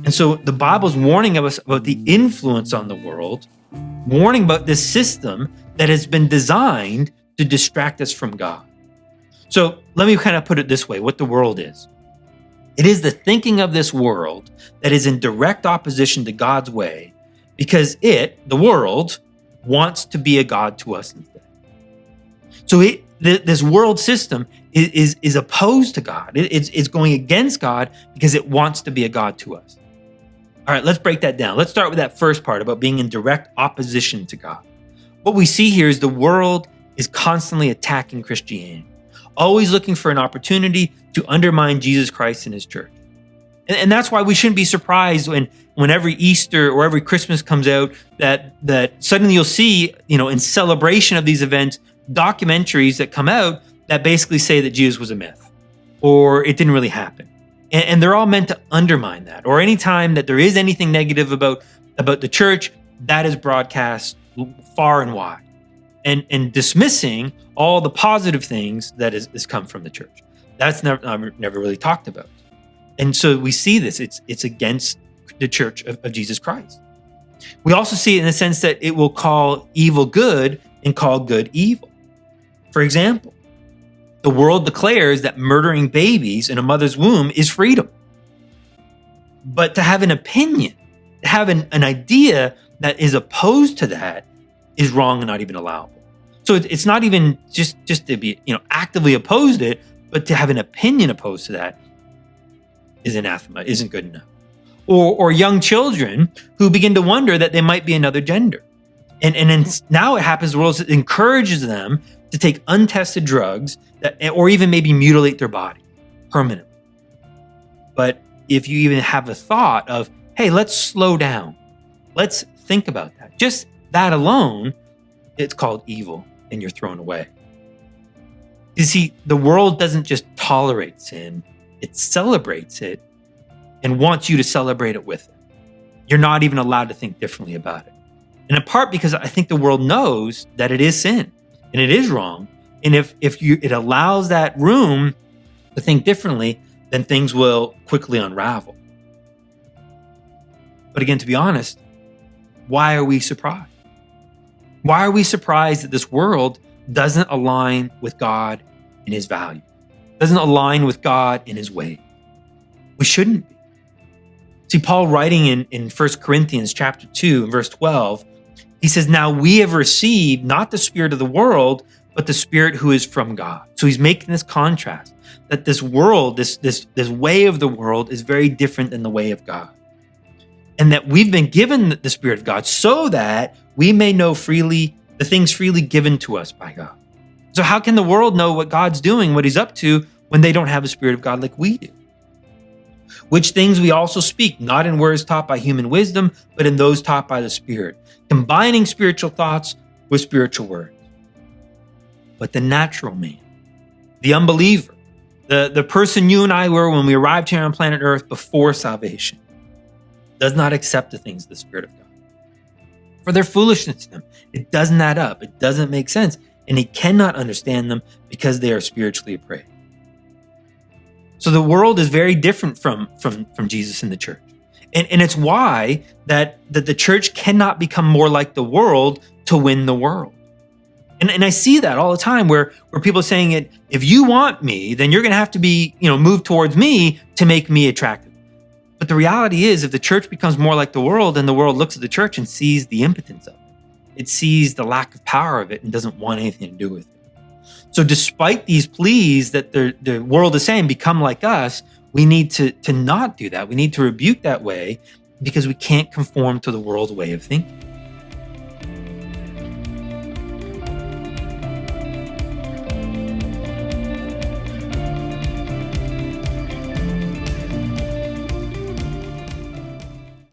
And so the Bible's warning us about the influence on the world, warning about this system that has been designed to distract us from God. So let me kind of put it this way, what the world is. It is the thinking of this world that is in direct opposition to God's way because the world, wants to be a God to us instead. So this world system is opposed to God. It's going against God because it wants to be a God to us. All right, let's break that down. Let's start with that first part about being in direct opposition to God. What we see here is the world is constantly attacking Christianity, always looking for an opportunity to undermine Jesus Christ and his church. And that's why we shouldn't be surprised when every Easter or every Christmas comes out that suddenly you'll see, in celebration of these events, documentaries that come out that basically say that Jesus was a myth or it didn't really happen. And they're all meant to undermine that. Or anytime that there is anything negative about the church, that is broadcast far and wide. And dismissing all the positive things that is come from the church. That's never really talked about. And so we see this, it's against the church of Jesus Christ. We also see it in the sense that it will call evil good and call good evil. For example, the world declares that murdering babies in a mother's womb is freedom. But to have an opinion, to have an idea that is opposed to that is wrong and not even allowable. So it's not even just to be, actively opposed to it, but to have an opinion opposed to that is anathema, isn't good enough. Or young children who begin to wonder that they might be another gender. And now it happens, the world encourages them to take untested drugs or even maybe mutilate their body permanently. But if you even have a thought of, hey, let's slow down, let's think about that, just that alone, it's called evil and you're thrown away. You see, the world doesn't just tolerate sin, it celebrates it and wants you to celebrate it with it. You're not even allowed to think differently about it. And in part because I think the world knows that it is sin and it is wrong. And if it allows that room to think differently, then things will quickly unravel. But again, to be honest, why are we surprised? Why are we surprised that this world doesn't align with God and his value? Doesn't align with God in his way? We shouldn't be. See, Paul writing in 1 Corinthians chapter 2 and verse 12, he says, now we have received not the spirit of the world, but the spirit who is from God. So he's making this contrast that this world, this way of the world is very different than the way of God. And that we've been given the spirit of God so that we may know freely the things freely given to us by God. So how can the world know what God's doing, what he's up to, when they don't have the spirit of God like we do? Which things we also speak, not in words taught by human wisdom, but in those taught by the Spirit, combining spiritual thoughts with spiritual words. But the natural man, the unbeliever, the person you and I were when we arrived here on planet Earth before salvation, does not accept the things of the Spirit of God. For their foolishness to them, it doesn't add up, it doesn't make sense, and he cannot understand them because they are spiritually depraved. So the world is very different from Jesus and the church. And it's why that the church cannot become more like the world to win the world. And I see that all the time where people are saying it, if you want me, then you're going to have to be, move towards me to make me attractive. But the reality is, if the church becomes more like the world, then the world looks at the church and sees the impotence of it. It sees the lack of power of it and doesn't want anything to do with it. So despite these pleas that the world is saying, become like us, we need to not do that. We need to rebuke that way because we can't conform to the world's way of thinking.